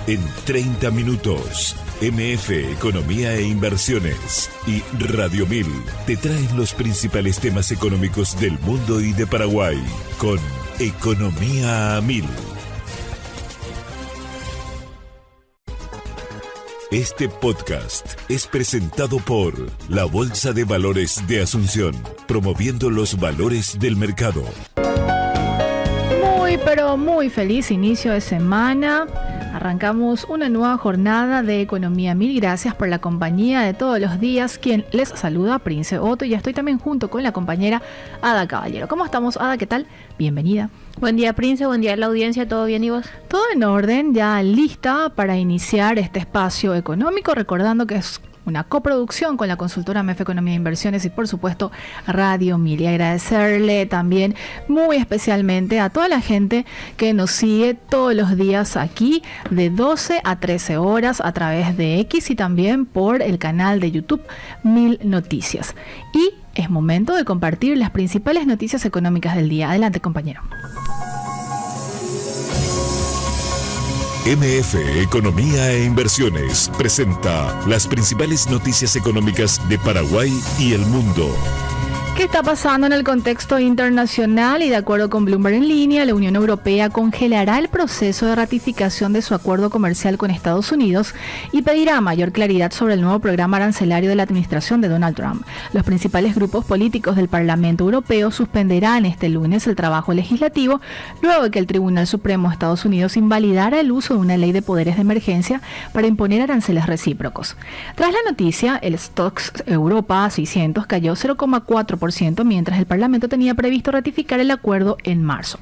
En 30 minutos, MF Economía e Inversiones y Radio 1000 te traen los principales temas económicos del mundo y de Paraguay con Economía a 1000. Este podcast es presentado por la Bolsa de Valores de Asunción, promoviendo los valores del mercado. Muy feliz inicio de semana. Arrancamos una nueva jornada de Economía 1000. Gracias por la compañía de todos los días. Quien les saluda, Prince Otto. Y ya estoy también junto con la compañera Ada Caballero. ¿Cómo estamos, Ada? ¿Qué tal? Bienvenida. Buen día, Prince. Buen día a la audiencia. ¿Todo bien y vos? Todo en orden, ya lista para iniciar este espacio económico. Recordando que es una coproducción con la consultora MF Economía e Inversiones y por supuesto Radio 1000. Y agradecerle también muy especialmente a toda la gente que nos sigue todos los días aquí de 12 a 13 horas a través de X y también por el canal de YouTube 1000 Noticias. Y es momento de compartir las principales noticias económicas del día. Adelante, compañero. MF Economía e Inversiones presenta las principales noticias económicas de Paraguay y el mundo. ¿Qué está pasando en el contexto internacional? Y de acuerdo con Bloomberg en línea, la Unión Europea congelará el proceso de ratificación de su acuerdo comercial con Estados Unidos y pedirá mayor claridad sobre el nuevo programa arancelario de la administración de Donald Trump. Los principales grupos políticos del Parlamento Europeo suspenderán este lunes el trabajo legislativo luego de que el Tribunal Supremo de Estados Unidos invalidara el uso de una ley de poderes de emergencia para imponer aranceles recíprocos. Tras la noticia, el Stoxx Europa 600 cayó 0,4%, mientras el Parlamento tenía previsto ratificar el acuerdo en marzo.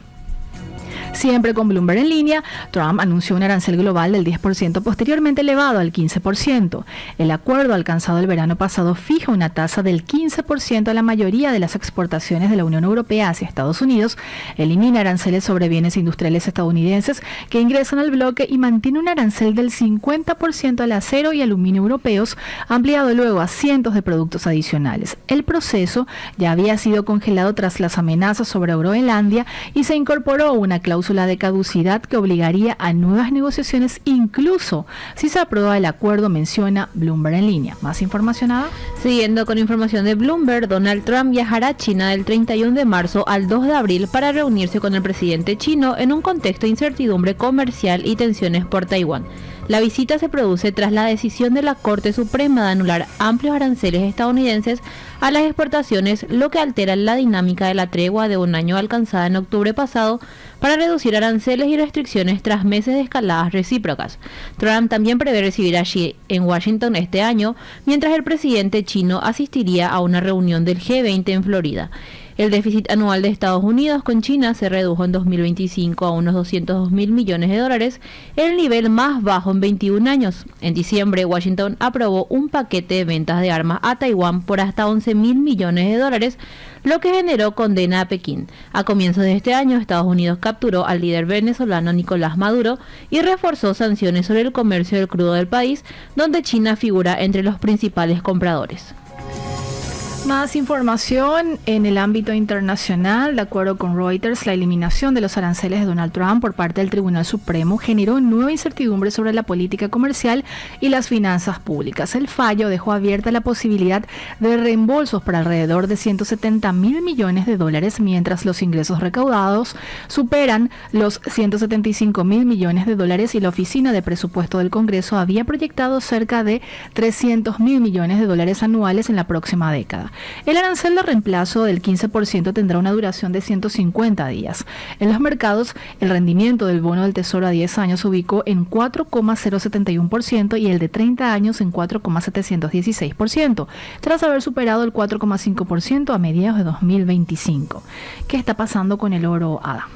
Siempre con Bloomberg en línea, Trump anunció un arancel global del 10%, posteriormente elevado al 15%. El acuerdo alcanzado el verano pasado fija una tasa del 15% a la mayoría de las exportaciones de la Unión Europea hacia Estados Unidos, elimina aranceles sobre bienes industriales estadounidenses que ingresan al bloque y mantiene un arancel del 50% al acero y aluminio europeos, ampliado luego a cientos de productos adicionales. El proceso ya había sido congelado tras las amenazas sobre Groenlandia y se incorporó una cláusula de caducidad que obligaría a nuevas negociaciones incluso si se aprueba el acuerdo, menciona Bloomberg en línea. ¿Más información, Ada? Siguiendo con información de Bloomberg, Donald Trump viajará a China del 31 de marzo al 2 de abril para reunirse con el presidente chino en un contexto de incertidumbre comercial y tensiones por Taiwán. La visita se produce tras la decisión de la Corte Suprema de anular amplios aranceles estadounidenses a las exportaciones, lo que altera la dinámica de la tregua de un año alcanzada en octubre pasado para reducir aranceles y restricciones tras meses de escaladas recíprocas. Trump también prevé recibir a Xi en Washington este año, mientras el presidente chino asistiría a una reunión del G20 en Florida. El déficit anual de Estados Unidos con China se redujo en 2025 a unos 202.000 millones de dólares, el nivel más bajo en 21 años. En diciembre, Washington aprobó un paquete de ventas de armas a Taiwán por hasta 11.000 millones de dólares, lo que generó condena a Pekín. A comienzos de este año, Estados Unidos capturó al líder venezolano Nicolás Maduro y reforzó sanciones sobre el comercio del crudo del país, donde China figura entre los principales compradores. Más información en el ámbito internacional. De acuerdo con Reuters, la eliminación de los aranceles de Donald Trump por parte del Tribunal Supremo generó nueva incertidumbre sobre la política comercial y las finanzas públicas. El fallo dejó abierta la posibilidad de reembolsos por alrededor de 170.000 millones de dólares, mientras los ingresos recaudados superan los 175.000 millones de dólares y la Oficina de Presupuesto del Congreso había proyectado cerca de 300.000 millones de dólares anuales en la próxima década. El arancel de reemplazo del 15% tendrá una duración de 150 días. En los mercados, el rendimiento del bono del Tesoro a 10 años se ubicó en 4,071% y el de 30 años en 4,716%, tras haber superado el 4,5% a mediados de 2025. ¿Qué está pasando con el oro, Ada?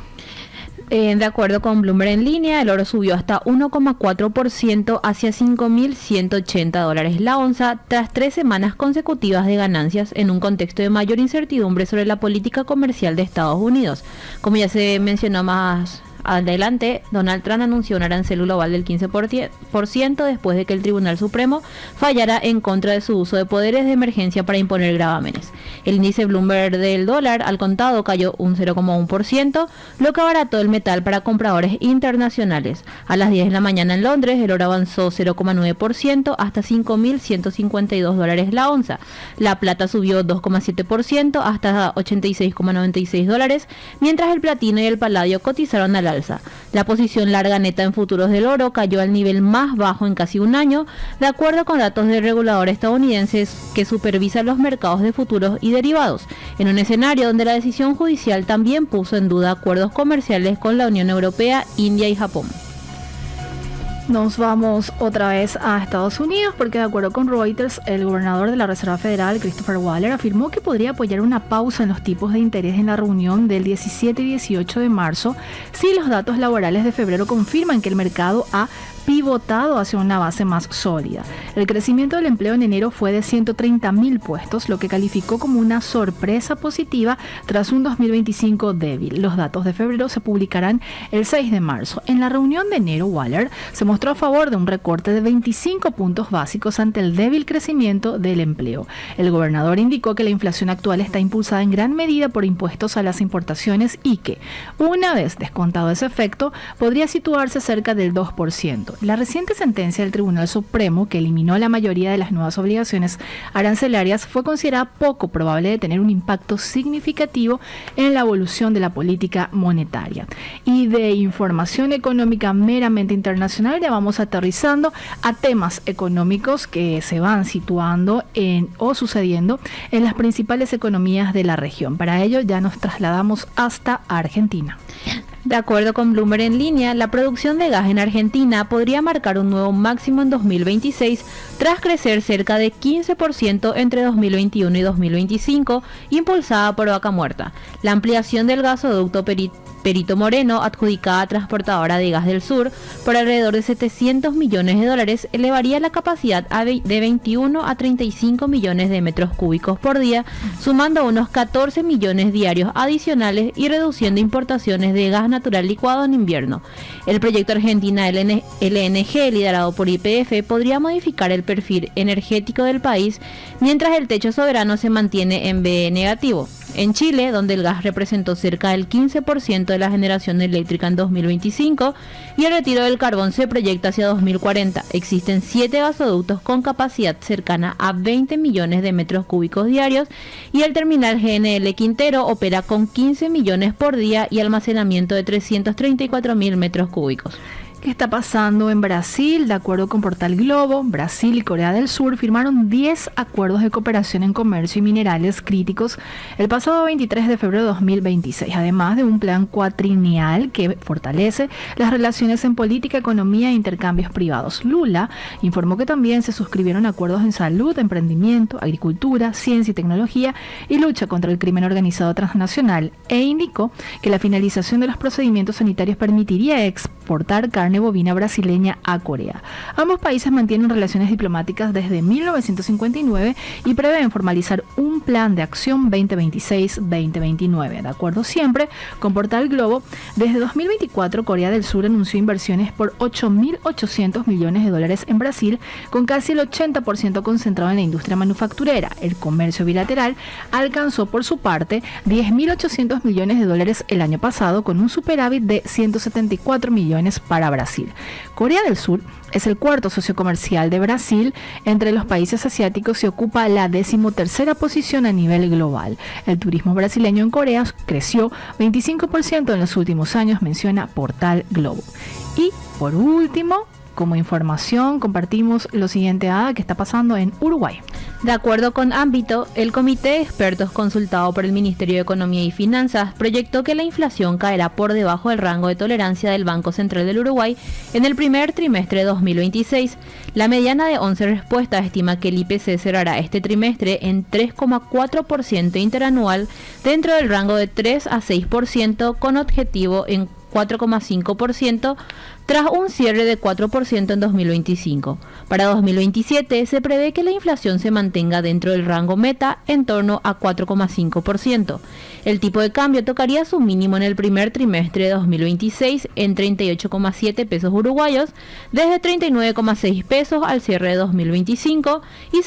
De acuerdo con Bloomberg en línea, el oro subió hasta 1,4% hacia $5.180 la onza tras 3 semanas consecutivas de ganancias en un contexto de mayor incertidumbre sobre la política comercial de Estados Unidos. Como ya se mencionó más Adelante, Donald Trump anunció un arancel global del 15% después de que el Tribunal Supremo fallara en contra de su uso de poderes de emergencia para imponer gravámenes. El índice Bloomberg del dólar al contado cayó un 0,1%, lo que abarató el metal para compradores internacionales. A las 10 de la mañana en Londres, el oro avanzó 0,9% hasta $5.152 la onza. La plata subió 2,7% hasta $86,96, mientras el platino y el paladio cotizaron al alza. La posición larga neta en futuros del oro cayó al nivel más bajo en casi un año, de acuerdo con datos del regulador estadounidense que supervisa los mercados de futuros y derivados, en un escenario donde la decisión judicial también puso en duda acuerdos comerciales con la Unión Europea, India y Japón. Nos vamos otra vez a Estados Unidos porque de acuerdo con Reuters, el gobernador de la Reserva Federal, Christopher Waller, afirmó que podría apoyar una pausa en los tipos de interés en la reunión del 17 y 18 de marzo si los datos laborales de febrero confirman que el mercado ha pivotado hacia una base más sólida. El crecimiento del empleo en enero fue de 130.000 puestos, lo que calificó como una sorpresa positiva tras un 2025 débil. Los datos de febrero se publicarán el 6 de marzo. En la reunión de enero, Waller se mostró a favor de un recorte de 25 puntos básicos ante el débil crecimiento del empleo. El gobernador indicó que la inflación actual está impulsada en gran medida por impuestos a las importaciones y que, una vez descontado ese efecto, podría situarse cerca del 2%. La reciente sentencia del Tribunal Supremo, que eliminó la mayoría de las nuevas obligaciones arancelarias, fue considerada poco probable de tener un impacto significativo en la evolución de la política monetaria. Y de información económica meramente internacional ya vamos aterrizando a temas económicos que se van situando o sucediendo en las principales economías de la región. Para ello ya nos trasladamos hasta Argentina. De acuerdo con Bloomberg en línea, la producción de gas en Argentina podría marcar un nuevo máximo en 2026 tras crecer cerca de 15% entre 2021 y 2025, impulsada por Vaca Muerta. La ampliación del gasoducto Perito Moreno, adjudicada a Transportadora de Gas del Sur, por alrededor de $700 millones, elevaría la capacidad de 21 a 35 millones de metros cúbicos por día, sumando unos 14 millones diarios adicionales y reduciendo importaciones de gas natural licuado en invierno. El proyecto Argentina LNG, liderado por YPF, podría modificar el perfil energético del país, mientras el techo soberano se mantiene en B negativo. En Chile, donde el gas representó cerca del 15% de la generación eléctrica en 2025 y el retiro del carbón se proyecta hacia 2040, existen 7 gasoductos con capacidad cercana a 20 millones de metros cúbicos diarios y el terminal GNL Quintero opera con 15 millones por día y almacenamiento de 334.000 metros cúbicos. ¿Qué está pasando en Brasil? De acuerdo con Portal Globo, Brasil y Corea del Sur firmaron 10 acuerdos de cooperación en comercio y minerales críticos el pasado 23 de febrero de 2026, además de un plan cuatrienal que fortalece las relaciones en política, economía e intercambios privados. Lula informó que también se suscribieron acuerdos en salud, emprendimiento, agricultura, ciencia y tecnología y lucha contra el crimen organizado transnacional e indicó que la finalización de los procedimientos sanitarios permitiría exportar carne bovina brasileña a Corea. Ambos países mantienen relaciones diplomáticas desde 1959 y prevén formalizar un plan de acción 2026-2029. De acuerdo siempre con Portal Globo, desde 2024 Corea del Sur anunció inversiones por $8.800 millones en Brasil, con casi el 80% concentrado en la industria manufacturera. El comercio bilateral alcanzó por su parte $10.800 millones el año pasado, con un superávit de $174 millones para Brasil. Corea del Sur es el cuarto socio comercial de Brasil entre los países asiáticos y ocupa la 13ª posición a nivel global. El turismo brasileño en Corea creció 25% en los últimos años, menciona Portal Globo. Y por último, como información, compartimos lo siguiente que está pasando en Uruguay. De acuerdo con Ámbito, el comité de expertos consultado por el Ministerio de Economía y Finanzas proyectó que la inflación caerá por debajo del rango de tolerancia del Banco Central del Uruguay en el primer trimestre de 2026. La mediana de 11 respuestas estima que el IPC cerrará este trimestre en 3,4% interanual dentro del rango de 3 a 6% con objetivo en 4,5%, tras un cierre de 4% en 2025. Para 2027 se prevé que la inflación se mantenga dentro del rango meta en torno a 4,5%. El tipo de cambio tocaría su mínimo en el primer trimestre de 2026 en 38,7 pesos uruguayos, desde 39,6 pesos al cierre de 2025 y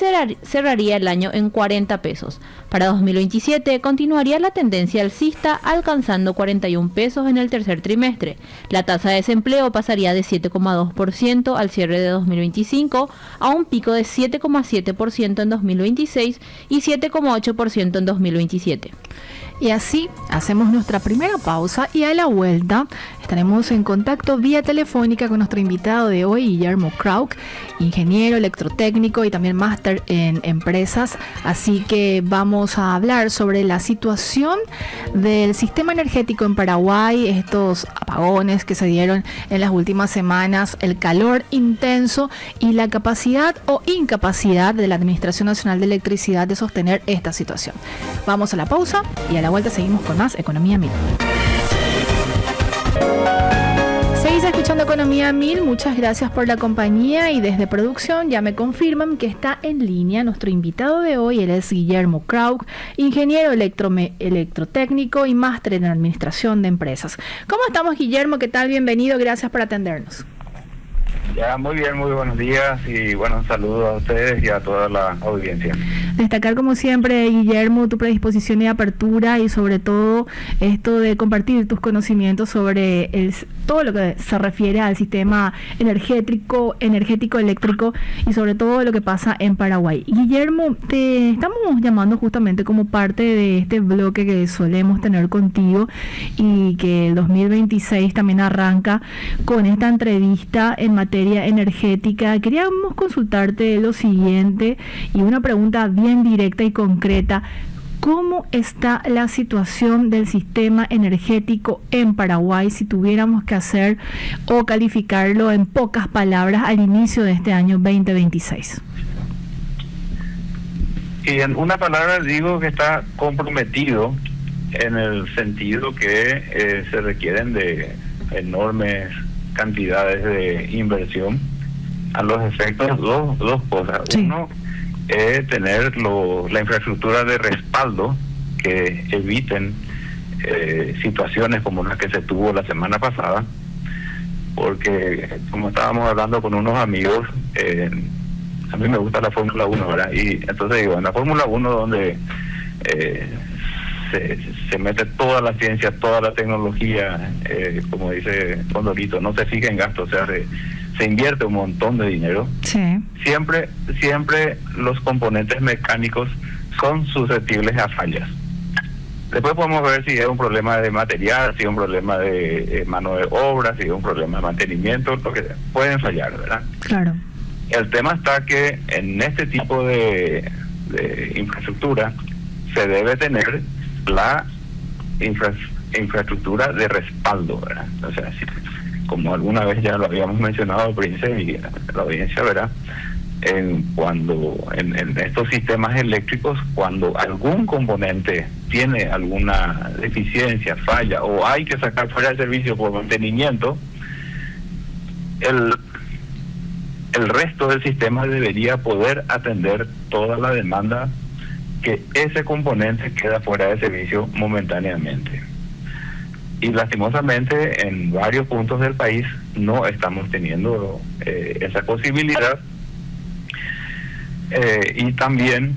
cerraría el año en 40 pesos. Para 2027 continuaría la tendencia alcista, alcanzando 41 pesos en el tercer trimestre. La tasa de desempleo pasaría de 7,2% al cierre de 2025 a un pico de 7,7% en 2026 y 7,8% en 2027. Y así hacemos nuestra primera pausa y a la vuelta estaremos en contacto vía telefónica con nuestro invitado de hoy, Guillermo Krauk, ingeniero electrotécnico y también máster en empresas. Así que vamos a hablar sobre la situación del sistema energético en Paraguay, estos apagones que se dieron en las últimas semanas, el calor intenso y la capacidad o incapacidad de la Administración Nacional de Electricidad de sostener esta situación. Vamos a la pausa y a la vuelta seguimos con más Economía 1000. Seguís escuchando Economía 1000, muchas gracias por la compañía y desde producción ya me confirman que está en línea nuestro invitado de hoy. Él es Guillermo Krauk, ingeniero electrotécnico y máster en administración de empresas. ¿Cómo estamos, Guillermo? ¿Qué tal? Bienvenido, gracias por atendernos. Ya, muy bien, muy buenos días y bueno, saludos a ustedes y a toda la audiencia. Destacar como siempre, Guillermo, tu predisposición y apertura y sobre todo esto de compartir tus conocimientos sobre todo lo que se refiere al sistema energético, eléctrico y sobre todo lo que pasa en Paraguay. Guillermo, te estamos llamando justamente como parte de este bloque que solemos tener contigo y que el 2026 también arranca con esta entrevista en materia energética. Queríamos consultarte lo siguiente y una pregunta bien directa y concreta. ¿Cómo está la situación del sistema energético en Paraguay si tuviéramos que hacer o calificarlo en pocas palabras al inicio de este año 2026? Y en una palabra digo que está comprometido en el sentido que se requieren de enormes cantidades de inversión. A los efectos dos cosas. Sí. Uno es tener la infraestructura de respaldo que eviten situaciones como las que se tuvo la semana pasada, porque como estábamos hablando con unos amigos, a mí me gusta la Fórmula 1, ¿verdad? Y entonces digo, en la Fórmula 1 donde se mete toda la ciencia, toda la tecnología, como dice Condorito, no se fija en gasto, o sea, se invierte un montón de dinero. Sí. Siempre los componentes mecánicos son susceptibles a fallas. Después podemos ver si es un problema de material, si es un problema de mano de obra, si es un problema de mantenimiento, lo que sea. Pueden fallar, ¿verdad? Claro. El tema está que en este tipo de infraestructura se debe tener la infraestructura de respaldo, ¿verdad? O sea, como alguna vez ya lo habíamos mencionado, Prince, y la audiencia verá, en estos sistemas eléctricos, cuando algún componente tiene alguna deficiencia, falla, o hay que sacar fuera de servicio por mantenimiento, el resto del sistema debería poder atender toda la demanda que ese componente queda fuera de servicio momentáneamente. Y lastimosamente en varios puntos del país no estamos teniendo esa posibilidad. Y también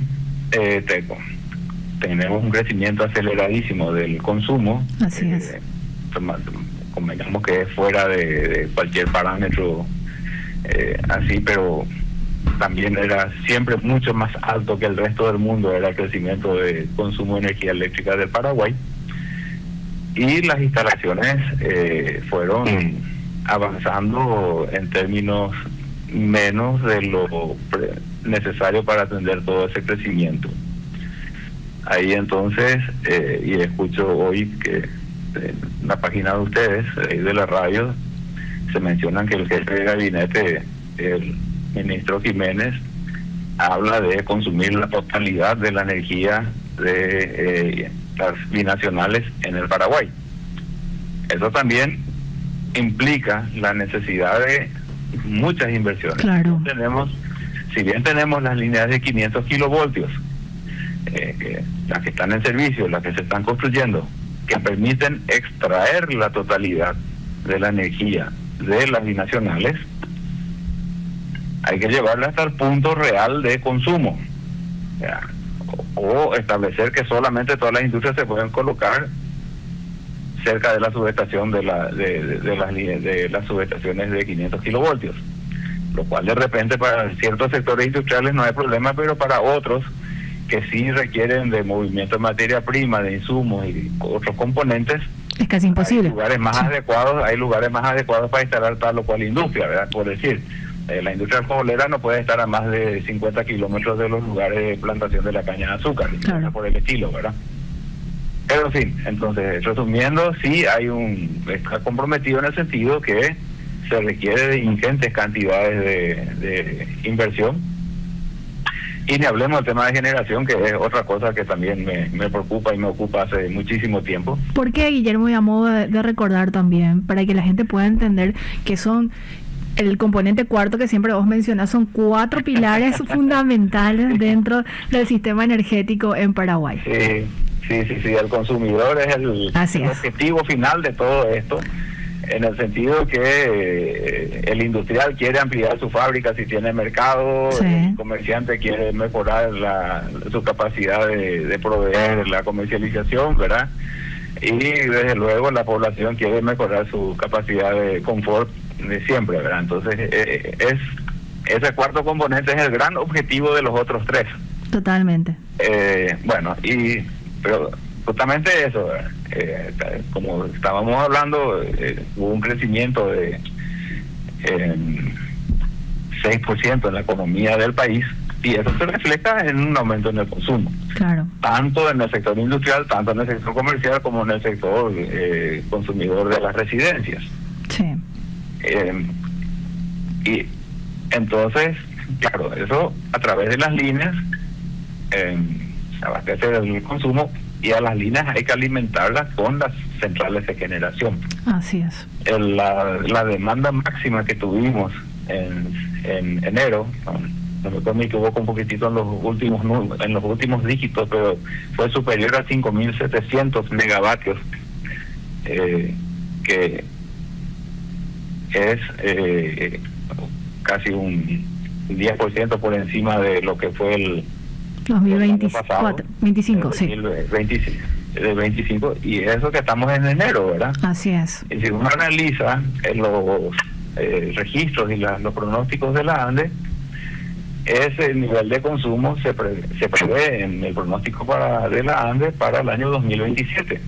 tenemos un crecimiento aceleradísimo del consumo. Así es. Convengamos que es fuera de cualquier parámetro así, pero también era siempre mucho más alto que el resto del mundo, era el crecimiento de consumo de energía eléctrica del Paraguay. Y las instalaciones fueron avanzando en términos menos de lo necesario para atender todo ese crecimiento. Ahí entonces, y escucho hoy que en la página de ustedes, de la radio, se mencionan que el jefe de gabinete, el ministro Jiménez, habla de consumir la totalidad de la energía de las binacionales en el Paraguay. Eso también implica la necesidad de muchas inversiones. Claro. Si bien tenemos las líneas de 500 kilovoltios, las que están en servicio, las que se están construyendo, que permiten extraer la totalidad de la energía de las binacionales, hay que llevarla hasta el punto real de consumo, o establecer que solamente todas las industrias se pueden colocar cerca de la subestación de las subestaciones de 500 kilovoltios, lo cual de repente para ciertos sectores industriales no hay problema, pero para otros que sí requieren de movimiento de materia prima, de insumos y otros componentes, es casi imposible. Hay lugares más adecuados para instalar tal o cual industria, ¿verdad? Por decir, la industria alcoholera no puede estar a más de 50 kilómetros de los lugares de plantación de la caña de azúcar, claro, por el estilo, ¿verdad? Pero sí, entonces, resumiendo, sí está comprometido en el sentido que se requiere de ingentes cantidades de inversión. Y ni hablemos del tema de generación, que es otra cosa que también me preocupa y me ocupa hace muchísimo tiempo. ¿Por qué, Guillermo, y a modo de recordar también, para que la gente pueda entender que son el componente cuarto que siempre vos mencionás, son 4 pilares fundamentales dentro del sistema energético en Paraguay? Sí, el consumidor es el objetivo final de todo esto, en el sentido que el industrial quiere ampliar su fábrica si tiene mercado, sí. El comerciante quiere mejorar su capacidad de proveer la comercialización, ¿verdad? Y desde luego la población quiere mejorar su capacidad de confort de siempre, ¿verdad? Entonces ese cuarto componente es el gran objetivo de los otros 3. Totalmente. Pero justamente eso, como estábamos hablando, hubo un crecimiento de 6% en la economía del país, y eso se refleja en un aumento en el consumo. Claro. Tanto en el sector industrial, tanto en el sector comercial, como en el sector consumidor de las residencias. Sí. Y entonces, claro, eso a través de las líneas abastece el consumo, y a las líneas hay que alimentarlas con las centrales de generación. Así es. La demanda máxima que tuvimos en enero, no me equivoco un poquitito en los últimos dígitos, pero fue superior a 5.700 megavatios, que es casi un 10% por encima de lo que fue el 2025, sí. 25, y eso que estamos en enero, ¿verdad? Así es. Y si uno analiza los registros y los pronósticos de la ANDE, ese nivel de consumo se prevé en el pronóstico de la ANDE para el año 2027.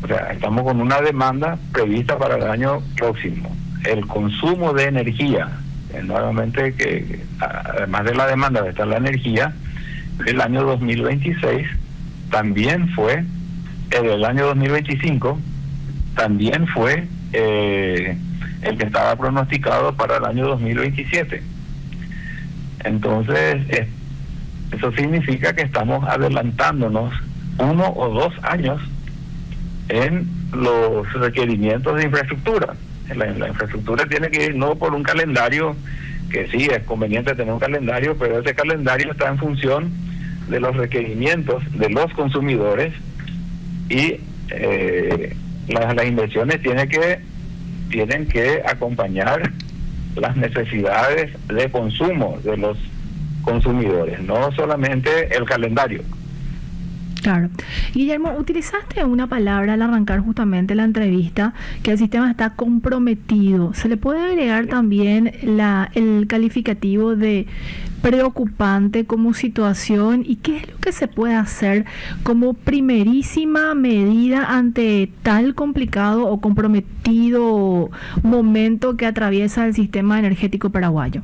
O sea, estamos con una demanda prevista para el año próximo. El consumo de energía, nuevamente, que además de la demanda está la energía, del año 2026 también fue, el año 2025 también fue el que estaba pronosticado para el año 2027. Entonces, eso significa que estamos adelantándonos 1 o 2 años en los requerimientos de infraestructura. La infraestructura tiene que ir no por un calendario, que sí es conveniente tener un calendario, pero ese calendario está en función de los requerimientos de los consumidores, y las inversiones tienen que acompañar las necesidades de consumo de los consumidores, no solamente el calendario. Claro. Guillermo, utilizaste una palabra al arrancar justamente la entrevista, que el sistema está comprometido. ¿Se le puede agregar también el calificativo de preocupante como situación? ¿Y qué es lo que se puede hacer como primerísima medida ante tal complicado o comprometido momento que atraviesa el sistema energético paraguayo?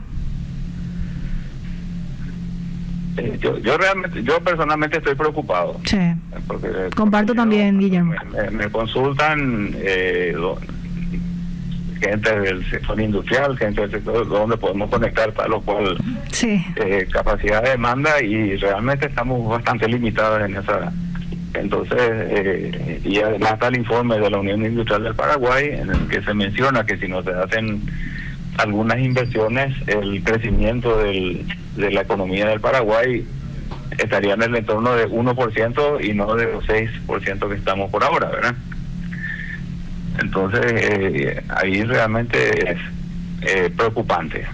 Yo personalmente estoy preocupado. Sí. Comparto también, Guillermo. Me consultan gente del sector industrial, gente del sector donde podemos conectar tal o cual capacidad de demanda, y realmente estamos bastante limitados Entonces, y además está el informe de la Unión Industrial del Paraguay en el que se menciona que si no se hacen algunas inversiones, el crecimiento de la economía del Paraguay estaría en el entorno de 1% y no de los 6% que estamos por ahora, ¿verdad? Entonces, ahí realmente es preocupante.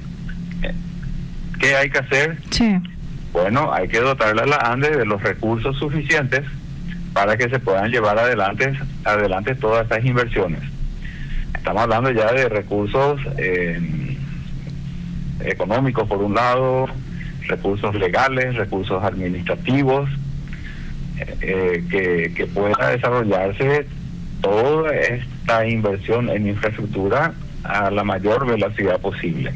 ¿Qué hay que hacer? Sí. Bueno, hay que dotarle a la ANDE de los recursos suficientes para que se puedan llevar adelante todas estas inversiones. Estamos hablando ya de recursos económicos por un lado, recursos legales, recursos administrativos, que pueda desarrollarse toda esta inversión en infraestructura a la mayor velocidad posible.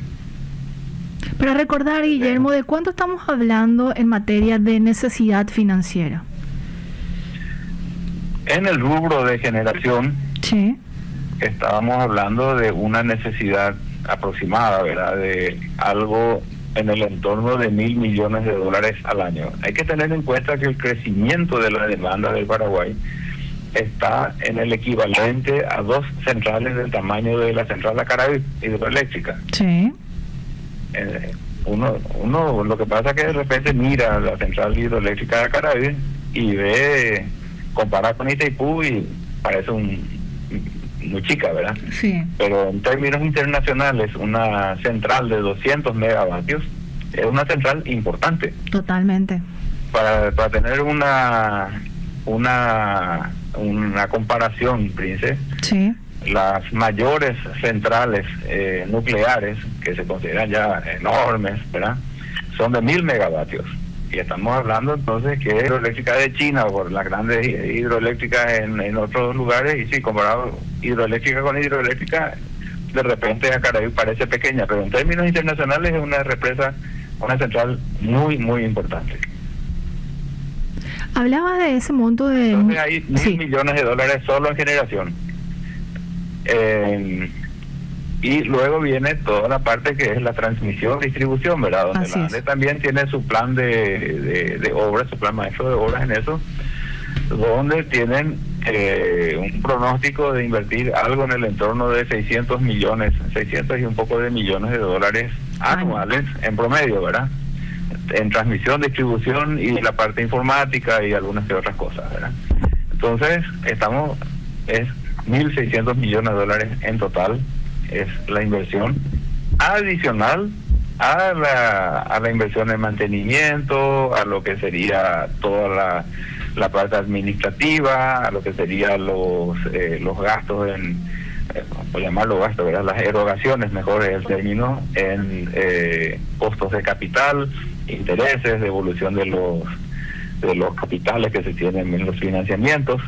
Para recordar, Guillermo, ¿de cuánto estamos hablando en materia de necesidad financiera? En el rubro de generación, Sí. estábamos hablando de una necesidad aproximada, ¿verdad? De algo en el entorno de $1.000 millones al año. Hay que tener en cuenta que el crecimiento de la demanda del Paraguay está en el equivalente a 2 centrales del tamaño de la central de Acaraví hidroeléctrica. Sí. Uno lo que pasa es que de repente mira la central hidroeléctrica de Acaraví y ve, compara con Itaipú y parece muy chica, ¿verdad? Sí. Pero en términos internacionales, una central de 200 megavatios es una central importante. Totalmente. Para tener una comparación, Prince, Sí. las mayores centrales nucleares, que se consideran ya enormes, ¿verdad?, son de 1.000 megavatios. Y estamos hablando entonces que hidroeléctrica de China, por las grandes hidroeléctricas en otros lugares, y sí, comparado hidroeléctrica con hidroeléctrica, de repente Acaraví parece pequeña, pero en términos internacionales es una represa, una central muy, muy importante. Hablaba de ese monto de... Entonces hay $1.000 Sí. millones solo en generación. Y luego viene toda la parte que es la transmisión, distribución, ¿verdad? Donde Así la es. ANDE también tiene su plan de obras, su plan maestro de obras en eso, donde tienen un pronóstico de invertir algo en el entorno de 600 y un poco de millones de dólares anuales en promedio, ¿verdad? En transmisión, distribución y la parte informática y algunas que otras cosas, ¿verdad? Entonces, es 1.600 millones de dólares en total, es la inversión adicional a la inversión en mantenimiento, a lo que sería toda la parte administrativa, a lo que serían los gastos por llamarlo gastos, ¿verdad?, las erogaciones, mejor es el término, en costos de capital, intereses, devolución de los capitales que se tienen en los financiamientos.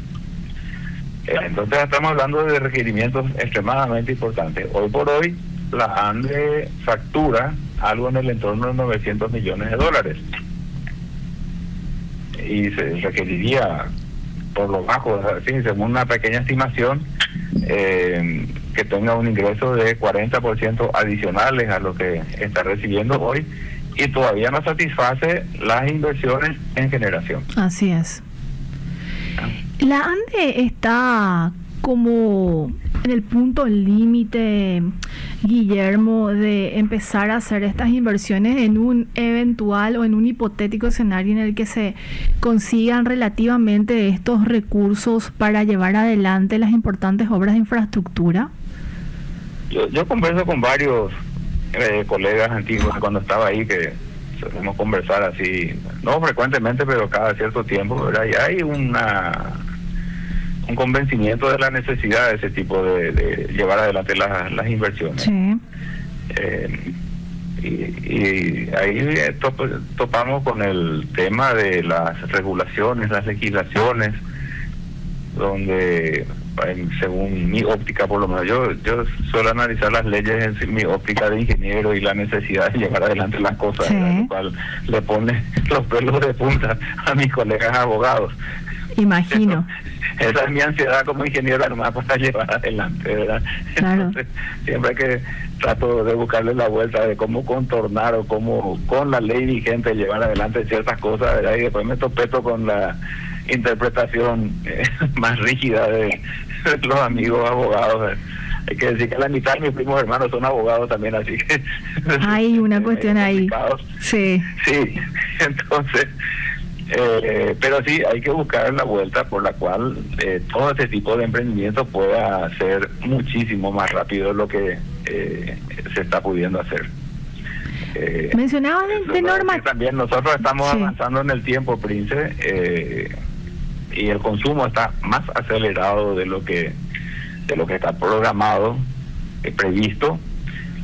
Entonces estamos hablando de requerimientos extremadamente importantes. Hoy por hoy la ANDE factura algo en el entorno de $900 millones y se requeriría, por lo bajo, así, según una pequeña estimación, que tenga un ingreso de 40% adicionales a lo que está recibiendo hoy, y todavía no satisface las inversiones en generación. Así es. La ANDE está como en el punto límite, Guillermo, de empezar a hacer estas inversiones en un eventual o en un hipotético escenario en el que se consigan relativamente estos recursos para llevar adelante las importantes obras de infraestructura. Yo converso con varios colegas antiguos cuando estaba ahí, que solemos conversar así, no frecuentemente, pero cada cierto tiempo, ¿verdad? Y hay un convencimiento de la necesidad de ese tipo de llevar adelante las inversiones. Sí. Y ahí topamos con el tema de las regulaciones, las legislaciones, donde, según mi óptica, por lo menos yo suelo analizar las leyes en mi óptica de ingeniero y la necesidad de llevar adelante las cosas, Sí. lo cual le pone los pelos de punta a mis colegas abogados. Imagino. Esa es mi ansiedad como ingeniero, nomás para llevar adelante, ¿verdad? Claro. Entonces, siempre que trato de buscarle la vuelta de cómo contornar o cómo con la ley vigente llevar adelante ciertas cosas, ¿verdad? Y después me topeto con la interpretación más rígida de los amigos abogados. Hay que decir que la mitad de mis primos hermanos son abogados también, así que... Hay una cuestión ahí. Sí. Sí, entonces... pero sí, hay que buscar la vuelta por la cual todo este tipo de emprendimiento pueda ser muchísimo más rápido de lo que se está pudiendo hacer. Mencionaba de normas. También nosotros estamos avanzando en el tiempo, Prince, y el consumo está más acelerado de lo que está programado, previsto.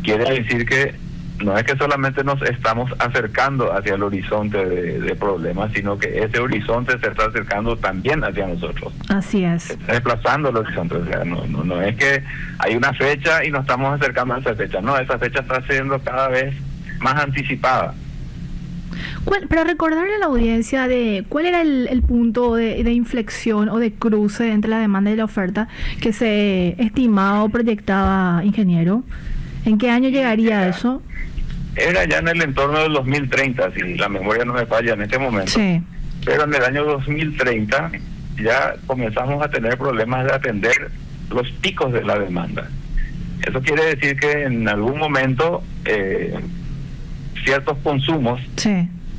Quiere decir que no es que solamente nos estamos acercando hacia el horizonte de problemas, sino que ese horizonte se está acercando también hacia nosotros. Así es. Se está desplazando el horizonte. O sea, no es que hay una fecha y nos estamos acercando a esa fecha. No, esa fecha está siendo cada vez más anticipada. Para recordarle a la audiencia de cuál era el punto de inflexión o de cruce entre la demanda y la oferta que se estimaba o proyectaba, ingeniero, ¿en qué año llegaría eso? Era ya en el entorno del 2030, si la memoria no me falla en este momento. Sí. Pero en el año 2030 ya comenzamos a tener problemas de atender los picos de la demanda. Eso quiere decir que en algún momento ciertos consumos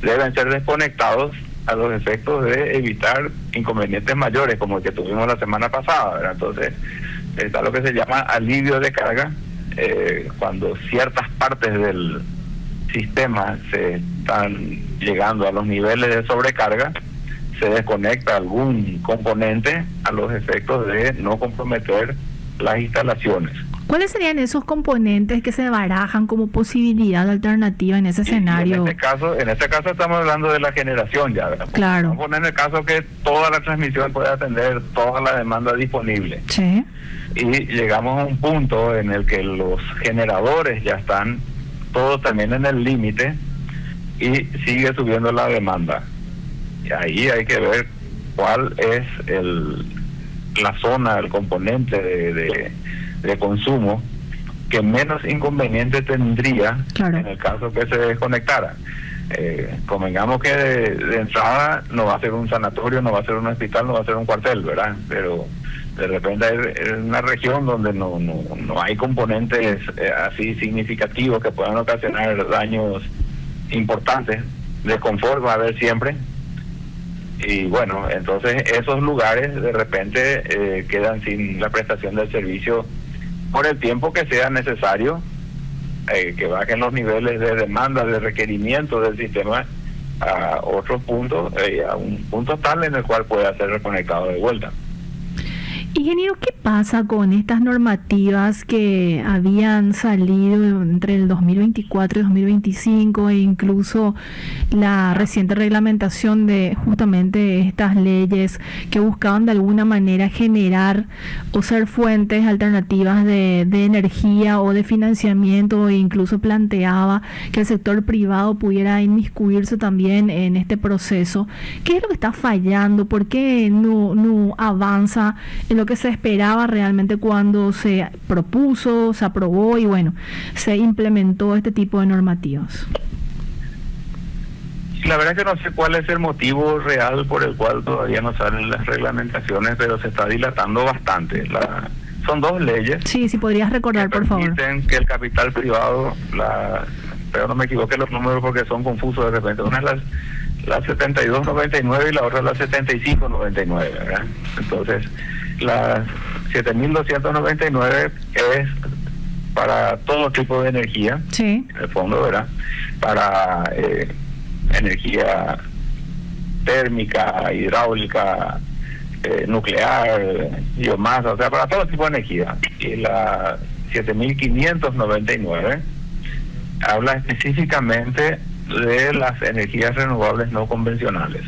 deben ser desconectados a los efectos de evitar inconvenientes mayores, como el que tuvimos la semana pasada, ¿verdad? Entonces, está lo que se llama alivio de carga, cuando ciertas partes del sistema se están llegando a los niveles de sobrecarga, se desconecta algún componente a los efectos de no comprometer las instalaciones. ¿Cuáles serían esos componentes que se barajan como posibilidad alternativa en ese escenario? En este caso estamos hablando de la generación ya, ¿verdad? Claro. Vamos a poner el caso que toda la transmisión puede atender toda la demanda disponible. Sí. Y llegamos a un punto en el que los generadores ya están todos también en el límite y sigue subiendo la demanda. Y ahí hay que ver cuál es la zona, el componente de consumo que menos inconveniente tendría en el caso que se desconectara. Convengamos que de entrada no va a ser un sanatorio, no va a ser un hospital, no va a ser un cuartel, ¿verdad? Pero de repente hay una región donde no hay componentes así significativos que puedan ocasionar daños importantes. Desconfort va a haber siempre. Y bueno, entonces esos lugares de repente quedan sin la prestación del servicio por el tiempo que sea necesario, que bajen los niveles de demanda, de requerimiento del sistema a otros puntos, a un punto tal en el cual pueda ser reconectado de vuelta. Ingeniero, ¿qué pasa con estas normativas que habían salido entre el 2024 y 2025 e incluso la reciente reglamentación de justamente estas leyes que buscaban de alguna manera generar o ser fuentes alternativas de energía o de financiamiento, e incluso planteaba que el sector privado pudiera inmiscuirse también en este proceso? ¿Qué es lo que está fallando? ¿Por qué no avanza en lo que se esperaba realmente cuando se propuso, se aprobó y bueno, se implementó este tipo de normativas? La verdad que no sé cuál es el motivo real por el cual todavía no salen las reglamentaciones, pero se está dilatando bastante. Son dos leyes. Sí, si podrías recordar, por favor. Permiten que el capital privado, pero no me equivoqué los números porque son confusos de repente. Una es la 7299 y la otra es la 7599, ¿verdad? Entonces, la 7299 es para todo tipo de energía, sí, en el fondo, ¿verdad? Para energía térmica, hidráulica, nuclear, biomasa, o sea, para todo tipo de energía. Y la 7599 habla específicamente de las energías renovables no convencionales.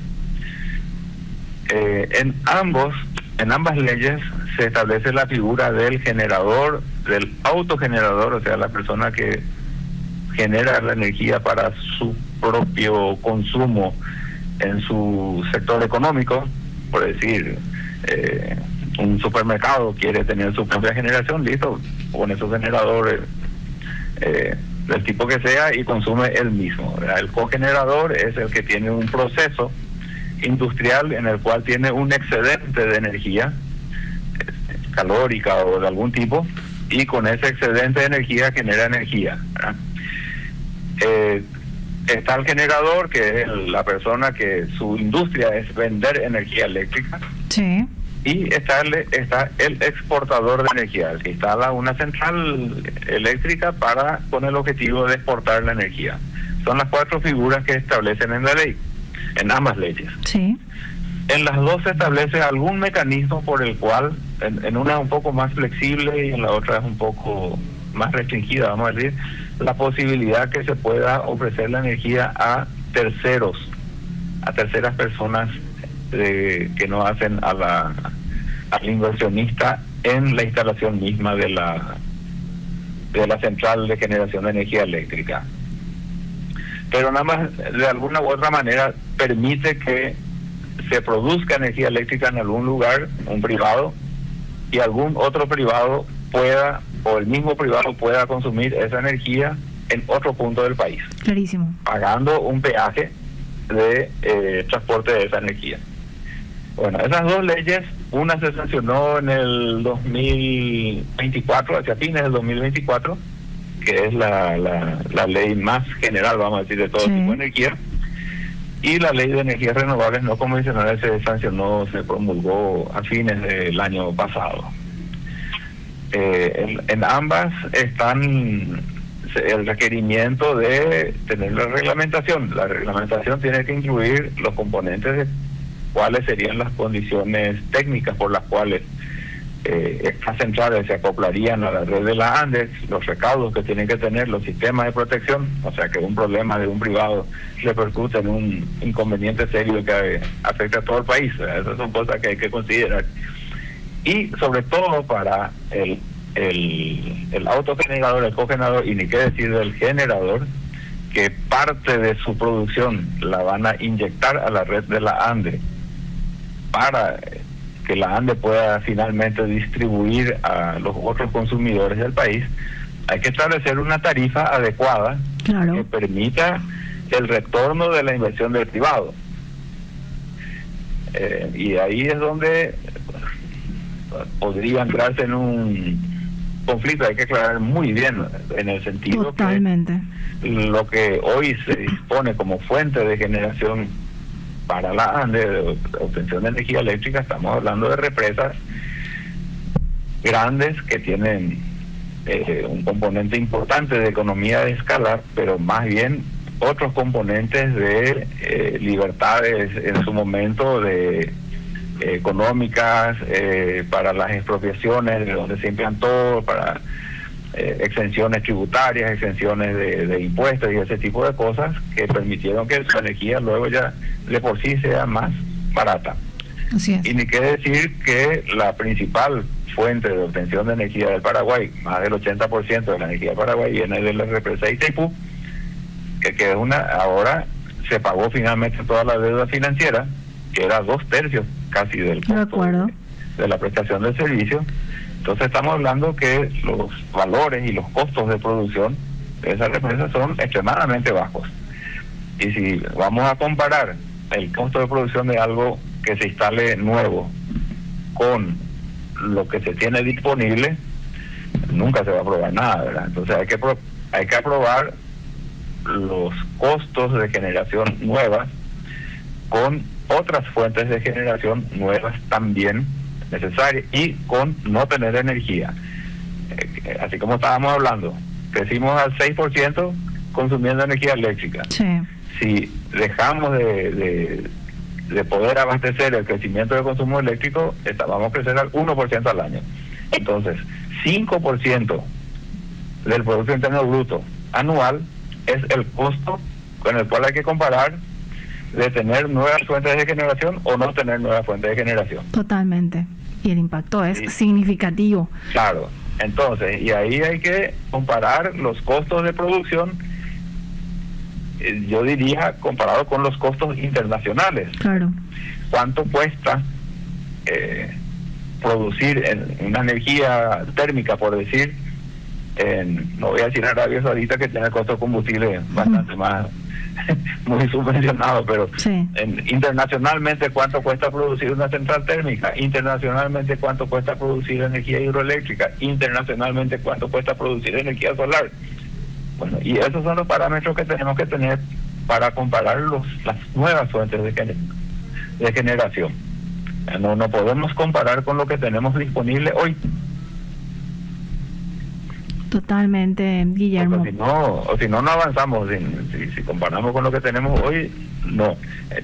En ambas leyes se establece la figura del generador, del autogenerador, o sea, la persona que genera la energía para su propio consumo en su sector económico. Por decir, un supermercado quiere tener su propia generación, listo, pone su generador del tipo que sea y consume él mismo, ¿verdad? El cogenerador es el que tiene un proceso industrial en el cual tiene un excedente de energía calórica o de algún tipo, y con ese excedente de energía genera energía, ¿verdad? Está el generador, que es la persona que su industria es vender energía eléctrica. Sí. Y está el exportador de energía, que instala una central eléctrica con el objetivo de exportar la energía. Son las 4 figuras que establecen en la ley, en ambas leyes. Sí. En las dos se establece algún mecanismo por el cual, en una es un poco más flexible y en la otra es un poco más restringida, vamos a decir, la posibilidad que se pueda ofrecer la energía a terceras personas que no hacen al inversionista en la instalación misma de la central de generación de energía eléctrica. Pero nada más, de alguna u otra manera, permite que se produzca energía eléctrica en algún lugar, un privado, y algún otro privado pueda, o el mismo privado pueda consumir esa energía en otro punto del país. Clarísimo. Pagando un peaje de transporte de esa energía. Bueno, esas dos leyes, una se sancionó en el 2024, hacia fines del 2024, que es la ley más general, vamos a decir, de todo tipo de energía, y la ley de energías renovables no convencionales se sancionó, se promulgó a fines del año pasado. En ambas están el requerimiento de tener la reglamentación. La reglamentación tiene que incluir los componentes de cuáles serían las condiciones técnicas por las cuales estas centrales se acoplarían a la red de la Andes, los recaudos que tienen que tener, los sistemas de protección, o sea que un problema de un privado repercute en un inconveniente serio que afecta a todo el país. Esas son cosas que hay que considerar. Y sobre todo para el autogenerador, el cogenerador, y ni qué decir del generador, que parte de su producción la van a inyectar a la red de la ANDE para que la ANDE pueda finalmente distribuir a los otros consumidores del país. Hay que establecer una tarifa adecuada, claro, que permita el retorno de la inversión del privado. Y ahí es donde podría entrarse en un conflicto. Hay que aclarar muy bien, en el sentido totalmente que lo que hoy se dispone como fuente de generación para la ANDE, de obtención de energía eléctrica, estamos hablando de represas grandes que tienen un componente importante de economía de escala, pero más bien otros componentes de libertades en su momento de económicas, para las expropiaciones de donde se implantó, para exenciones tributarias, exenciones de impuestos y ese tipo de cosas que permitieron que su energía luego ya de por sí sea más barata. Así es. Y ni qué decir que la principal fuente de obtención de energía del Paraguay, más del 80% de la energía del Paraguay viene de la represa Itaipú, que ahora se pagó finalmente toda la deuda financiera, que era 2/3 casi del costo de la prestación del servicio. Entonces estamos hablando que los valores y los costos de producción de esa represa son extremadamente bajos. Y si vamos a comparar el costo de producción de algo que se instale nuevo con lo que se tiene disponible, nunca se va a aprobar nada, ¿verdad? Entonces hay que aprobar los costos de generación nuevas con otras fuentes de generación nuevas también necesarias y con no tener energía. Así como estábamos hablando, crecimos al 6% consumiendo energía eléctrica. Sí. Si dejamos de poder abastecer el crecimiento del consumo eléctrico, vamos a crecer al 1% al año. Entonces, 5% del Producto Interno Bruto anual es el costo con el cual hay que comparar de tener nuevas fuentes de generación o no tener nuevas fuentes de generación. Totalmente. Y el impacto es significativo. Claro. Entonces, y ahí hay que comparar los costos de producción, yo diría comparado con los costos internacionales. Claro. ¿Cuánto cuesta producir una energía térmica, por decir, no voy a decir Arabia Saudita, que tiene el costo de combustible bastante más muy subvencionado, pero Sí. internacionalmente ¿cuánto cuesta producir una central térmica? Internacionalmente ¿cuánto cuesta producir energía hidroeléctrica? Internacionalmente ¿cuánto cuesta producir energía solar? Bueno, y esos son los parámetros que tenemos que tener para comparar las nuevas fuentes de generación. No podemos comparar con lo que tenemos disponible hoy. Totalmente, Guillermo. Si no avanzamos. Si comparamos con lo que tenemos hoy, no.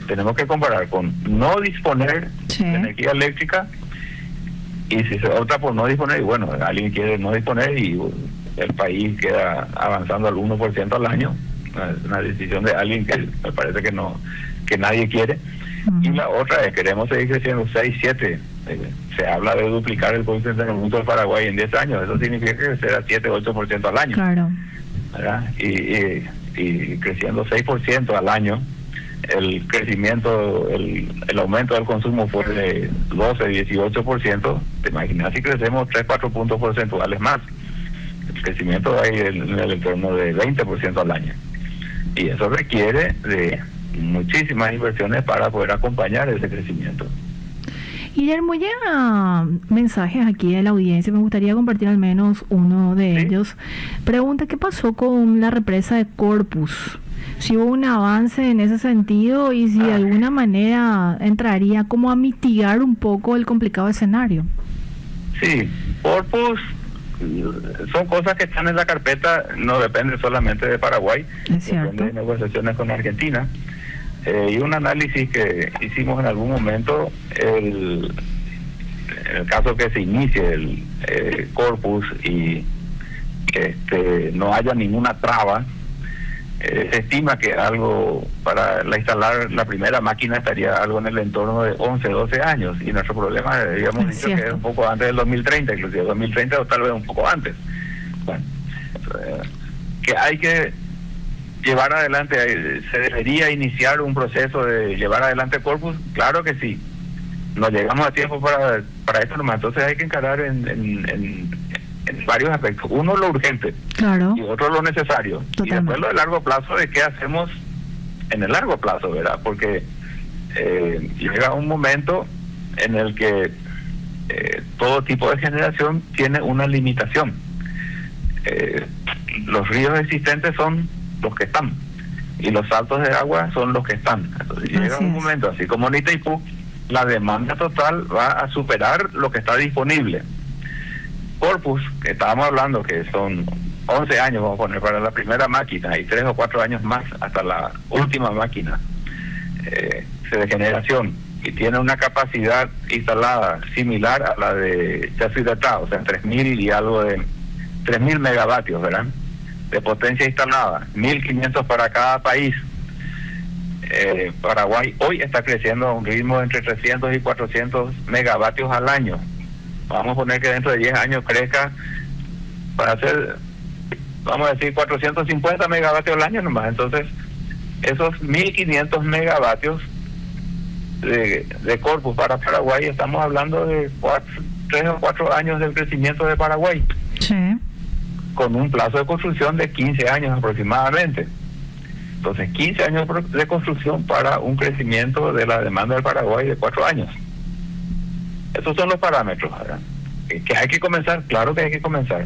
Tenemos que comparar con no disponer Sí. de energía eléctrica, y si se opta por no disponer, y bueno, alguien quiere no disponer y el país queda avanzando al 1% al año, una decisión de alguien que me parece que nadie quiere. Y la otra es, queremos seguir creciendo 6, 7. Se habla de duplicar el Producto Interno Bruto del Paraguay en 10 años. Eso significa crecer a 7, 8% al año. Claro. ¿Verdad? Y creciendo 6% al año, el crecimiento, el aumento del consumo fue de 12, 18%. Te imaginas si crecemos 3, 4 puntos porcentuales más. El crecimiento va a ir en el entorno de 20% al año. Y eso requiere de muchísimas inversiones para poder acompañar ese crecimiento. Guillermo, llega mensajes aquí de la audiencia, me gustaría compartir al menos uno de ellos. Pregunta, ¿qué pasó con la represa de Corpus? Si hubo un avance en ese sentido y si de alguna manera entraría como a mitigar un poco el complicado escenario. Sí, Corpus son cosas que están en la carpeta, no depende solamente de Paraguay, depende de negociaciones con Argentina. Y un análisis que hicimos en algún momento, en el caso que se inicie el Corpus y no haya ninguna traba, se estima que algo para instalar la primera máquina estaría algo en el entorno de 11, 12 años, y nuestro problema, habíamos dicho que es un poco antes del 2030, inclusive 2030 o tal vez un poco antes. Bueno, que hay que llevar adelante, se debería iniciar un proceso de llevar adelante Corpus, claro que sí. No llegamos a tiempo para esto nomás, entonces hay que encarar en varios aspectos. Uno, lo urgente, claro, y otro, lo necesario. Totalmente. Y después lo de largo plazo, de qué hacemos en el largo plazo, ¿verdad? Porque llega un momento en el que todo tipo de generación tiene una limitación. Los ríos existentes son los que están, y los saltos de agua son los que están. Entonces llega un momento, así como en Itaipú, la demanda total va a superar lo que está disponible. Corpus, que estábamos hablando que son 11 años, vamos a poner, para la primera máquina, y 3 o 4 años más hasta la última máquina de generación, y tiene una capacidad instalada similar a la de Yacyretá, o sea, 3.000 y algo de 3.000 megavatios, ¿verdad?, de potencia instalada, 1.500 para cada país. Paraguay hoy está creciendo a un ritmo de entre 300 y 400 megavatios al año. Vamos a poner que dentro de 10 años crezca para hacer, vamos a decir, 450 megavatios al año nomás. Entonces, esos 1.500 megavatios de Corpus para Paraguay, estamos hablando de 3 o 4 años del crecimiento de Paraguay. Sí. Con un plazo de construcción de 15 años aproximadamente. Entonces, 15 años de construcción para un crecimiento de la demanda del Paraguay de 4 años. Esos son los parámetros, ¿verdad? Que hay que comenzar, claro que hay que comenzar.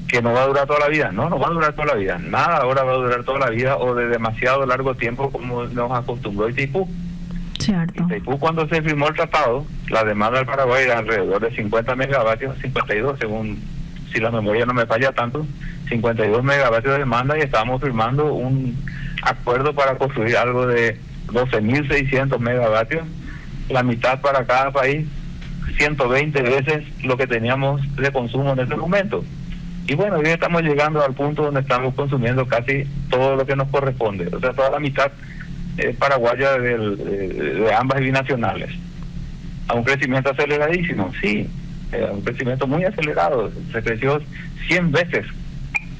Que no va a durar toda la vida, no va a durar toda la vida. Nada ahora va a durar toda la vida o de demasiado largo tiempo como nos acostumbró Itaipú. Cierto. Itaipú, cuando se firmó el tratado, la demanda del Paraguay era alrededor de 50 megavatios, 52 según, si la memoria no me falla tanto, 52 megavatios de demanda, y estábamos firmando un acuerdo para construir algo de 12.600 megavatios, la mitad para cada país, 120 veces lo que teníamos de consumo en ese momento. Y bueno, hoy estamos llegando al punto donde estamos consumiendo casi todo lo que nos corresponde, o sea, toda la mitad paraguaya de ambas binacionales, a un crecimiento aceleradísimo, sí, un crecimiento muy acelerado. Se creció 100 veces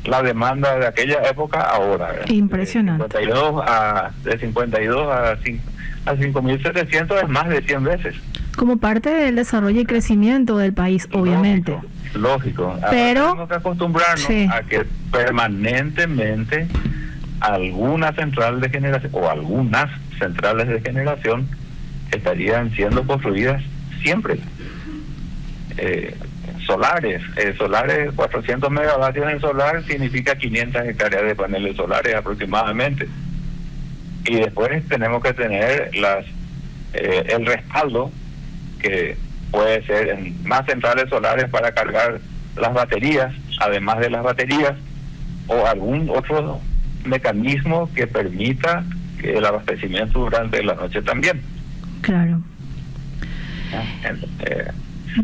la demanda de aquella época ahora, ¿verdad? Impresionante. De 52 a 5.700 es más de 100 veces. Como parte del desarrollo y crecimiento del país, obviamente. Lógico. Pero tenemos que acostumbrarnos a que permanentemente alguna central de generación o algunas centrales de generación estarían siendo construidas siempre. Solares, 400 megavatios en solar significa 500 hectáreas de paneles solares aproximadamente. Y después tenemos que tener el respaldo, que puede ser en más centrales solares para cargar las baterías, además de las baterías, o algún otro mecanismo que permita el abastecimiento durante la noche también. Claro.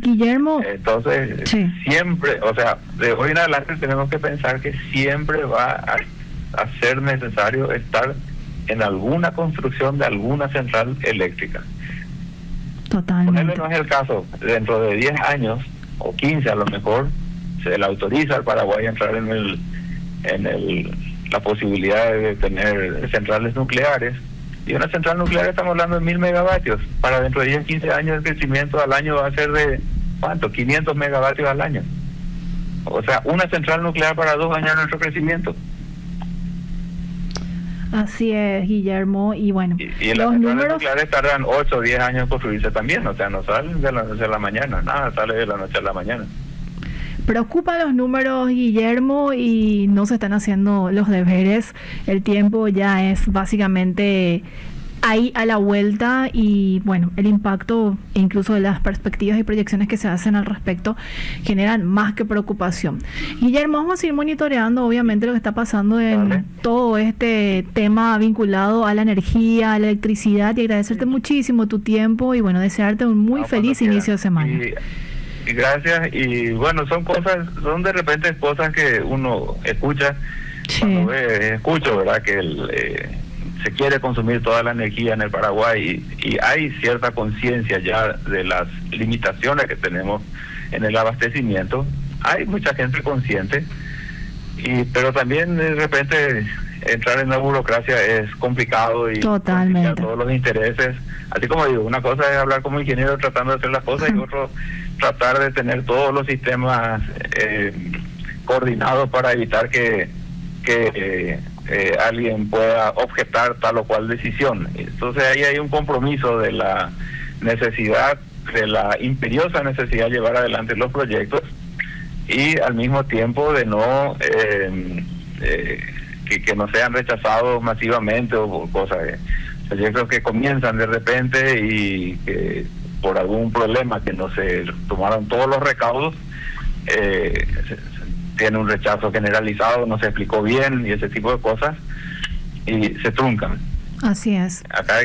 Guillermo. Entonces, sí. Siempre, o sea, de hoy en adelante tenemos que pensar que siempre va a ser necesario estar en alguna construcción de alguna central eléctrica. Totalmente. Ponerle no es el caso, dentro de 10 años o 15 a lo mejor se le autoriza al Paraguay a entrar en la posibilidad de tener centrales nucleares, y una central nuclear estamos hablando de 1000 megavatios. Para dentro de 10, 15 años el crecimiento al año va a ser de ¿cuánto? 500 megavatios al año. O sea, una central nuclear para 2 años nuestro crecimiento. Así es, Guillermo, y bueno, y las centrales nucleares tardan 8 o 10 años en construirse también, o sea, no salen de la noche a la mañana, nada sale de la noche a la mañana. Preocupan los números, Guillermo, y no se están haciendo los deberes. El tiempo ya es básicamente ahí a la vuelta, y bueno, el impacto e incluso de las perspectivas y proyecciones que se hacen al respecto generan más que preocupación. Guillermo, vamos a ir monitoreando obviamente lo que está pasando en todo este tema vinculado a la energía, a la electricidad, y agradecerte muchísimo tu tiempo y bueno, desearte un muy feliz inicio de semana. Y gracias, y bueno, son de repente cosas que uno escucha, sí. Cuando escucho, ¿verdad? Que se quiere consumir toda la energía en el Paraguay, y hay cierta conciencia ya de las limitaciones que tenemos en el abastecimiento. Hay mucha gente consciente, pero también de repente entrar en la burocracia es complicado y totalmente todos los intereses. Así como digo, una cosa es hablar como ingeniero tratando de hacer las cosas, y otro tratar de tener todos los sistemas coordinados para evitar que alguien pueda objetar tal o cual decisión. Entonces ahí hay un compromiso de la necesidad, de la imperiosa necesidad de llevar adelante los proyectos, y al mismo tiempo de no que no sean rechazados masivamente o cosas. Proyectos que comienzan de repente y que por algún problema que no se tomaron todos los recaudos, tiene un rechazo generalizado, no se explicó bien y ese tipo de cosas, y se truncan. Así es. Acá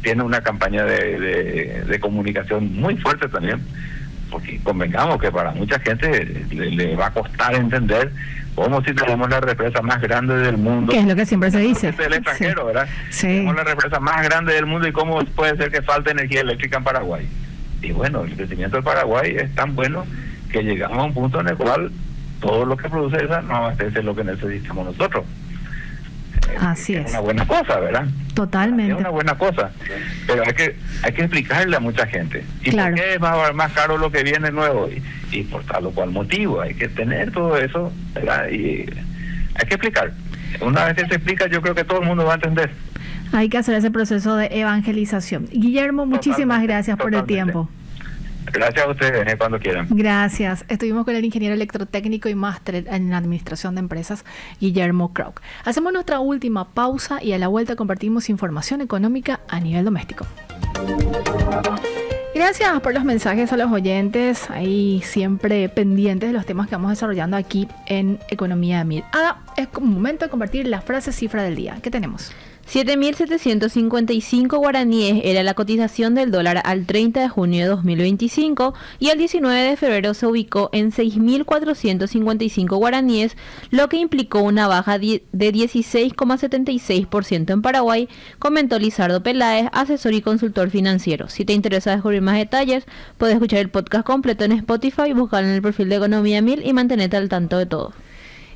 tiene una campaña de comunicación muy fuerte también, porque convengamos que para mucha gente le va a costar entender cómo si tenemos la represa más grande del mundo. Que es lo que siempre se dice. Es el extranjero, sí. ¿Verdad? Sí. Tenemos la represa más grande del mundo, y cómo puede ser que falte energía eléctrica en Paraguay. Y bueno, el crecimiento del Paraguay es tan bueno que llegamos a un punto en el cual todo lo que produce esa no abastece lo que necesitamos nosotros. Así es. Es una buena cosa, ¿verdad? Totalmente. Es una buena cosa, pero hay que explicarle a mucha gente. ¿Y claro. por qué es más caro lo que viene nuevo? Y por tal o cual motivo. Hay que tener todo eso, ¿verdad? Y hay que explicar. Una vez que se explica, yo creo que todo el mundo va a entender. Hay que hacer ese proceso de evangelización. Guillermo, muchísimas gracias por el tiempo. Gracias a ustedes, cuando quieran. Gracias. Estuvimos con el ingeniero electrotécnico y máster en administración de empresas, Guillermo Krauk. Hacemos nuestra última pausa y a la vuelta compartimos información económica a nivel doméstico. Gracias por los mensajes a los oyentes, ahí siempre pendientes de los temas que vamos desarrollando aquí en Economía de 1000. Ahora es un momento de compartir la frase cifra del día. ¿Qué tenemos? 7.755 guaraníes era la cotización del dólar al 30 de junio de 2025 y al 19 de febrero se ubicó en 6.455 guaraníes, lo que implicó una baja de 16,76% en Paraguay, comentó Lizardo Peláez, asesor y consultor financiero. Si te interesa descubrir más detalles, puedes escuchar el podcast completo en Spotify, buscarlo en el perfil de Economía 1000 y mantenerte al tanto de todo.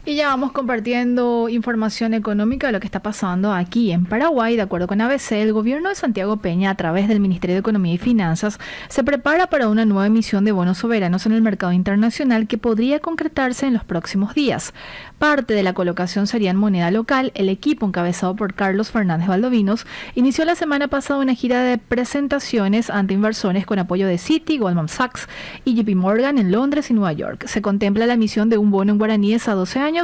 Y ya vamos compartiendo información económica de lo que está pasando aquí en Paraguay. De acuerdo con ABC, el gobierno de Santiago Peña, a través del Ministerio de Economía y Finanzas, se prepara para una nueva emisión de bonos soberanos en el mercado internacional que podría concretarse en los próximos días. Parte de la colocación sería en moneda local. El equipo, encabezado por Carlos Fernández Valdovinos, inició la semana pasada una gira de presentaciones ante inversores con apoyo de Citi, Goldman Sachs y JP Morgan en Londres y Nueva York. Se contempla la emisión de un bono en guaraníes a 12 años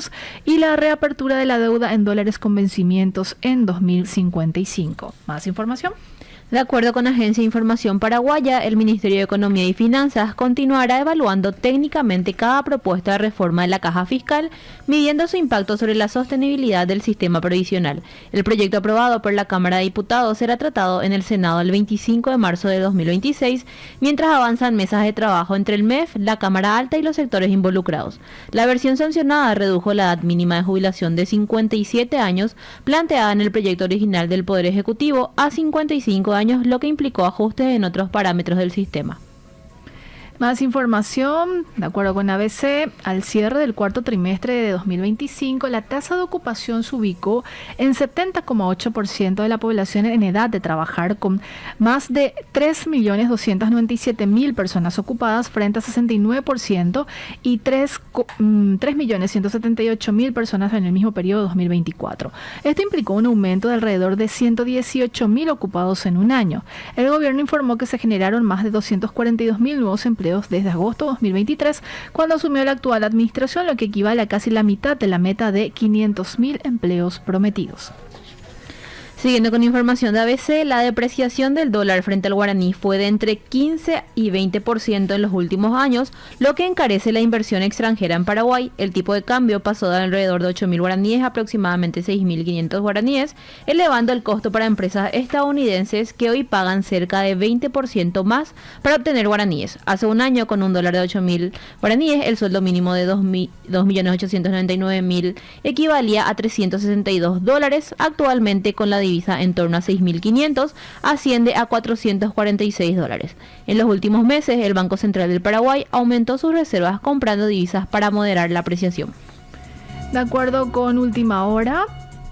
y la reapertura de la deuda en dólares con vencimientos en 2055. ¿Más información? De acuerdo con Agencia de Información Paraguaya, el Ministerio de Economía y Finanzas continuará evaluando técnicamente cada propuesta de reforma de la caja fiscal, midiendo su impacto sobre la sostenibilidad del sistema previsional. El proyecto aprobado por la Cámara de Diputados será tratado en el Senado el 25 de marzo de 2026, mientras avanzan mesas de trabajo entre el MEF, la Cámara Alta y los sectores involucrados. La versión sancionada redujo la edad mínima de jubilación de 57 años, planteada en el proyecto original del Poder Ejecutivo, a 55 años, lo que implicó ajustes en otros parámetros del sistema. Más información, de acuerdo con ABC, al cierre del cuarto trimestre de 2025, la tasa de ocupación se ubicó en 70,8% de la población en edad de trabajar, con más de 3.297.000 personas ocupadas frente a 69% y 3.178.000 personas en el mismo periodo de 2024. Esto implicó un aumento de alrededor de 118.000 ocupados en un año. El gobierno informó que se generaron más de 242.000 nuevos empleos desde agosto de 2023, cuando asumió la actual administración, lo que equivale a casi la mitad de la meta de 500.000 empleos prometidos. Siguiendo con información de ABC, la depreciación del dólar frente al guaraní fue de entre 15 y 20% en los últimos años, lo que encarece la inversión extranjera en Paraguay. El tipo de cambio pasó de alrededor de 8.000 guaraníes a aproximadamente 6.500 guaraníes, elevando el costo para empresas estadounidenses que hoy pagan cerca de 20% más para obtener guaraníes. Hace un año, con un dólar de 8.000 guaraníes, el sueldo mínimo de 2.899.000 equivalía a $362. Actualmente, con la divisa en torno a 6.500, asciende a $446. En los últimos meses, el Banco Central del Paraguay aumentó sus reservas comprando divisas para moderar la apreciación. De acuerdo con Última Hora,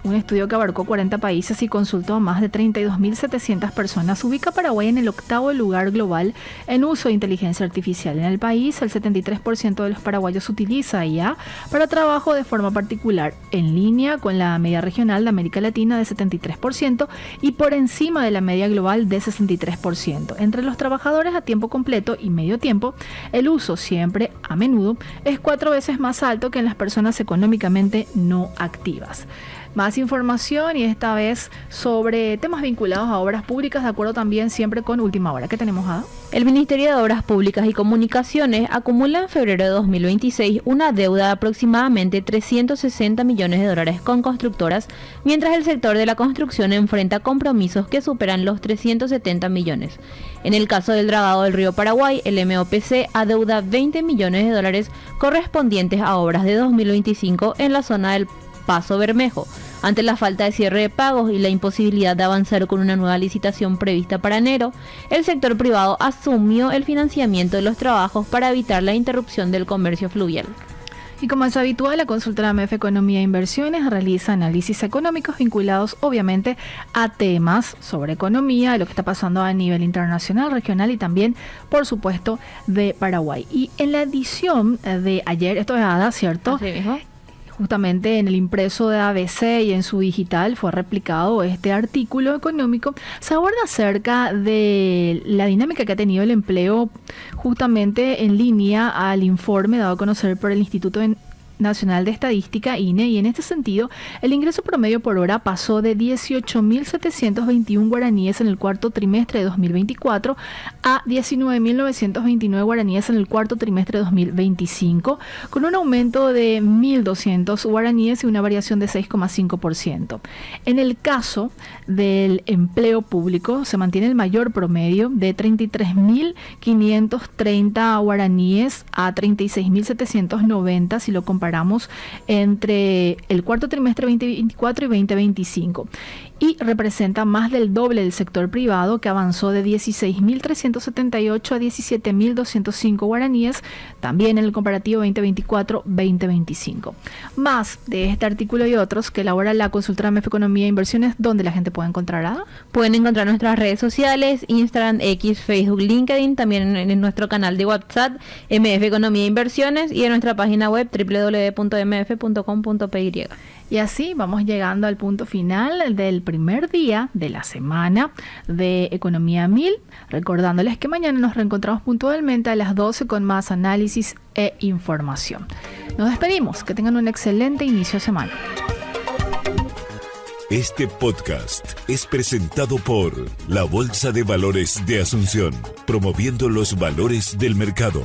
un estudio que abarcó 40 países y consultó a más de 32.700 personas ubica a Paraguay en el 8º lugar global en uso de inteligencia artificial. En el país, el 73% de los paraguayos utiliza IA para trabajo de forma particular, en línea con la media regional de América Latina de 73% y por encima de la media global de 63%. Entre los trabajadores a tiempo completo y medio tiempo, el uso siempre, a menudo, es 4 veces más alto que en las personas económicamente no activas. Más información y esta vez sobre temas vinculados a obras públicas, de acuerdo también siempre con Última Hora. ¿Qué tenemos, Ada? El Ministerio de Obras Públicas y Comunicaciones acumula en febrero de 2026 una deuda de aproximadamente 360 millones de dólares con constructoras, mientras el sector de la construcción enfrenta compromisos que superan los 370 millones. En el caso del dragado del río Paraguay, el MOPC adeuda 20 millones de dólares correspondientes a obras de 2025 en la zona del Paso Bermejo. Ante la falta de cierre de pagos y la imposibilidad de avanzar con una nueva licitación prevista para enero, el sector privado asumió el financiamiento de los trabajos para evitar la interrupción del comercio fluvial. Y como es habitual, la consultora MEF Economía e Inversiones realiza análisis económicos vinculados obviamente a temas sobre economía, de lo que está pasando a nivel internacional, regional y también, por supuesto, de Paraguay. Y en la edición de ayer, esto es Ada, ¿cierto? Así mismo. Justamente en el impreso de ABC y en su digital fue replicado este artículo económico. Se aborda acerca de la dinámica que ha tenido el empleo justamente en línea al informe dado a conocer por el Instituto Nacional de Estadística, INE, y en este sentido, el ingreso promedio por hora pasó de 18.721 guaraníes en el cuarto trimestre de 2024 a 19.929 guaraníes en el cuarto trimestre de 2025, con un aumento de 1.200 guaraníes y una variación de 6,5%. En el caso del empleo público, se mantiene el mayor promedio de 33.530 guaraníes a 36.790 si lo comparamos comparamos entre el cuarto trimestre 2024 y 2025. Y representa más del doble del sector privado, que avanzó de 16.378 a 17.205 guaraníes, también en el comparativo 2024-2025. Más de este artículo y otros que elabora la consultora MF Economía e Inversiones, ¿dónde la gente puede encontrar? Pueden encontrar nuestras redes sociales, Instagram, X, Facebook, LinkedIn, también en nuestro canal de WhatsApp, MF Economía e Inversiones, y en nuestra página web www.mf.com.py. Y así vamos llegando al punto final del primer día de la semana de Economía 1000, recordándoles que mañana nos reencontramos puntualmente a las 12 con más análisis e información. Nos despedimos, que tengan un excelente inicio de semana. Este podcast es presentado por la Bolsa de Valores de Asunción, promoviendo los valores del mercado.